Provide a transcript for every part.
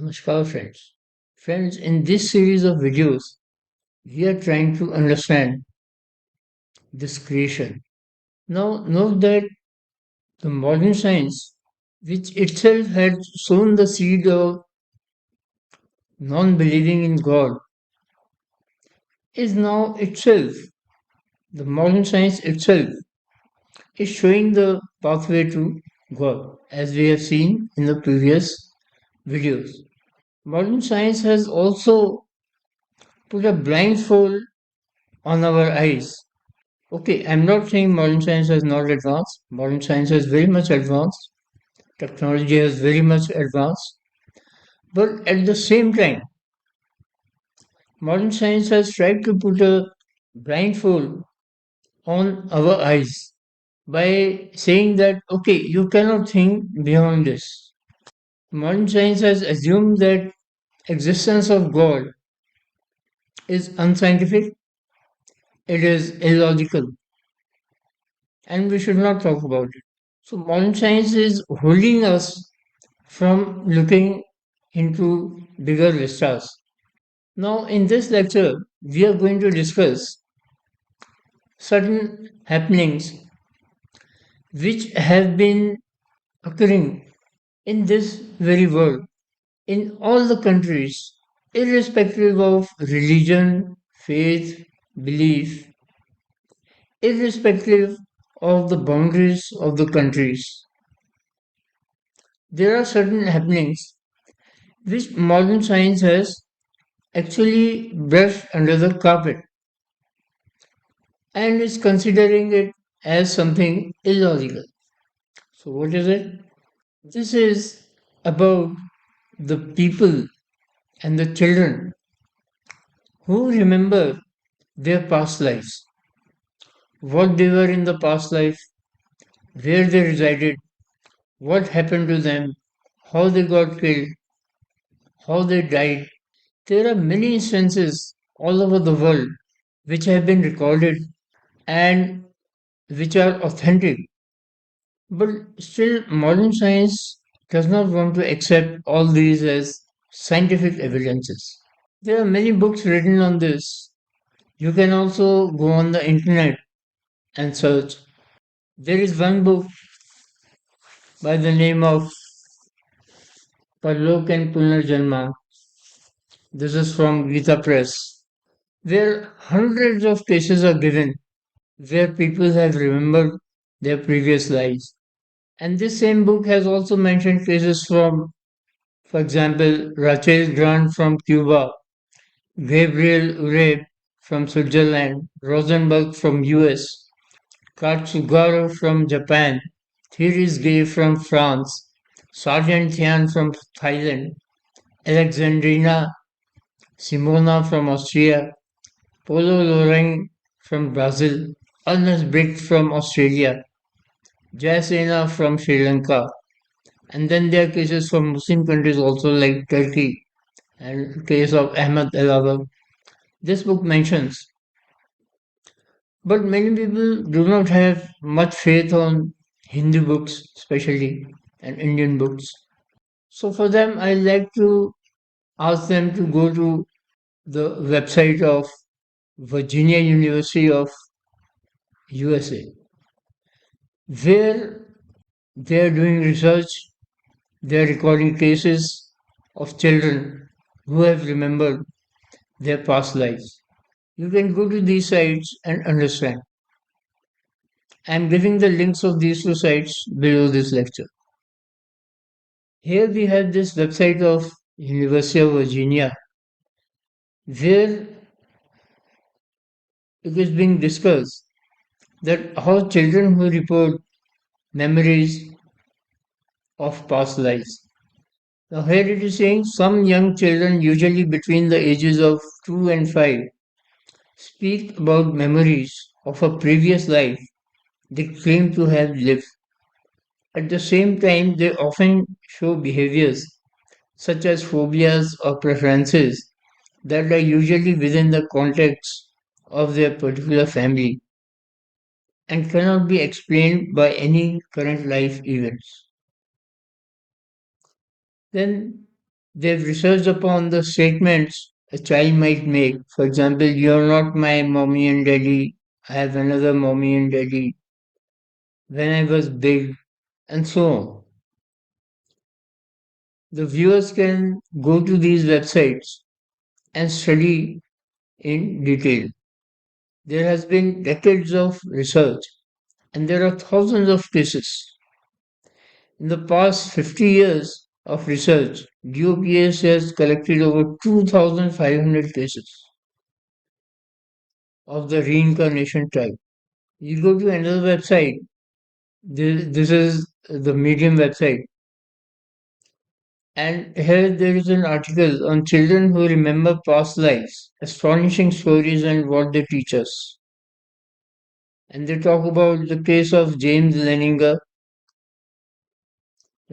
Namaskar friends. Friends, in this series of videos, we are trying to understand this creation. Now, note that the modern science, which itself had sown the seed of non-believing in God, is now itself, the modern science itself, is showing the pathway to God, as we have seen in the previous videos. Modern science has also put a blindfold on our eyes. Okay, I'm not saying modern science has not advanced. Modern science has very much advanced. Technology has very much advanced. But at the same time, modern science has tried to put a blindfold on our eyes by saying that, okay, you cannot think beyond this. Modern science has assumed that existence of God is unscientific, it is illogical, and we should not talk about it. So modern science is holding us from looking into bigger vistas. Now, in this lecture, we are going to discuss certain happenings which have been occurring in this very world, in all the countries, irrespective of religion, faith, belief, irrespective of the boundaries of the countries. There are certain happenings which modern science has actually brushed under the carpet and is considering it as something illogical. So, what is it? This is about the people and the children who remember their past lives, what they were in the past life, where they resided, what happened to them, how they got killed, how they died. There are many instances all over the world which have been recorded and which are authentic. But still, modern science does not want to accept all these as scientific evidences. There are many books written on this. You can also go on the internet and search. There is one book by the name of Parlok and Punarjanma. This is from Gita Press, where hundreds of cases are given where people have remembered their previous lives. And this same book has also mentioned cases from, for example, Rachel Grant from Cuba, Gabriel Ure from Switzerland, Rosenberg from US, Katsugaro from Japan, Thierry Gay from France, Sargent Thian from Thailand, Alexandrina Simona from Austria, Polo Loreng from Brazil, Ernest Brick from Australia, Jayasena from Sri Lanka, and then there are cases from Muslim countries also like Turkey and case of Ahmad Alawar. This book mentions, but many people do not have much faith on Hindu books, especially, and Indian books. So for them, I like to ask them to go to the website of Virginia University of USA, where they are doing research, they are recording cases of children who have remembered their past lives. You can go to these sites and understand. I am giving the links of these two sites below this lecture. Here we have this website of University of Virginia where it is being discussed that how children who report memories of past lives. Now here it is saying some young children, usually between the ages of 2 and 5, speak about memories of a previous life they claim to have lived. At the same time, they often show behaviors such as phobias or preferences that are usually within the context of their particular family and cannot be explained by any current life events. Then They've researched upon the statements a child might make. For example, you're not my mommy and daddy, I have another mommy and daddy, when I was big, and so on. The viewers can go to these websites and study in detail. There has been decades of research and there are thousands of cases. In the past 50 years of research, DOPS has collected over 2,500 cases of the reincarnation type. You go to another website, this is the Medium website, and here there is an article on children who remember past lives, astonishing stories and what they teach us. And they talk about the case of James Leninger,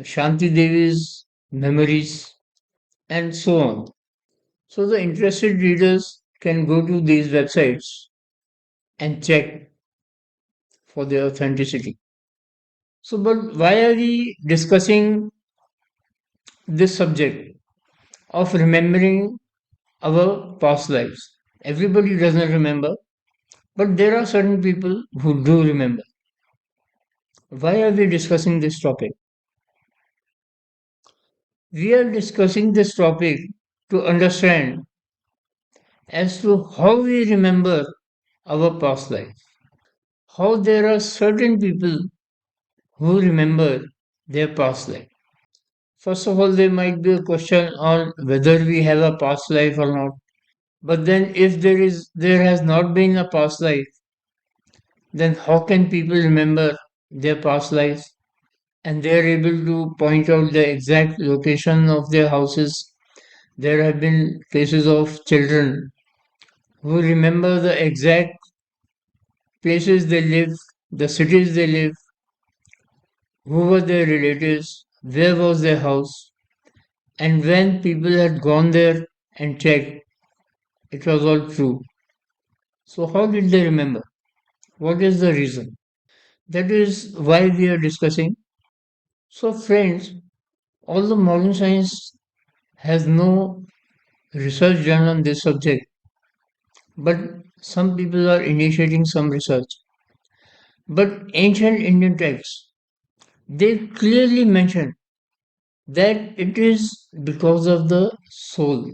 Shanti Devi's memories, and so on. So the interested readers can go to these websites and check for their authenticity. So, but why are we discussing this subject of remembering our past lives? Everybody doesn't remember, but there are certain people who do remember. Why are we discussing this topic? We are discussing this topic to understand as to how we remember our past life. How there are certain people who remember their past life. First of all, there might be a question on whether we have a past life or not. But then if there has not been a past life, then how can people remember their past lives? And they are able to point out the exact location of their houses. There have been cases of children who remember the exact places they live, the cities they live, who were their relatives, where was their house, and when people had gone there and checked, it was all true. So, how did they remember? What is the reason? That is why we are discussing. So, friends, all the modern science has no research done on this subject, but some people are initiating some research. But ancient Indian texts, they clearly mention that it is because of the soul.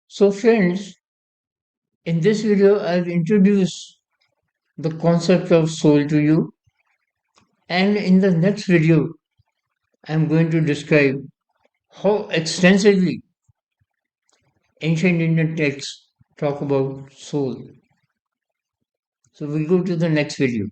So, friends, in this video, I've introduced the concept of soul to you, and in the next video, I'm going to describe how extensively ancient Indian texts talk about soul. So we go to the next video.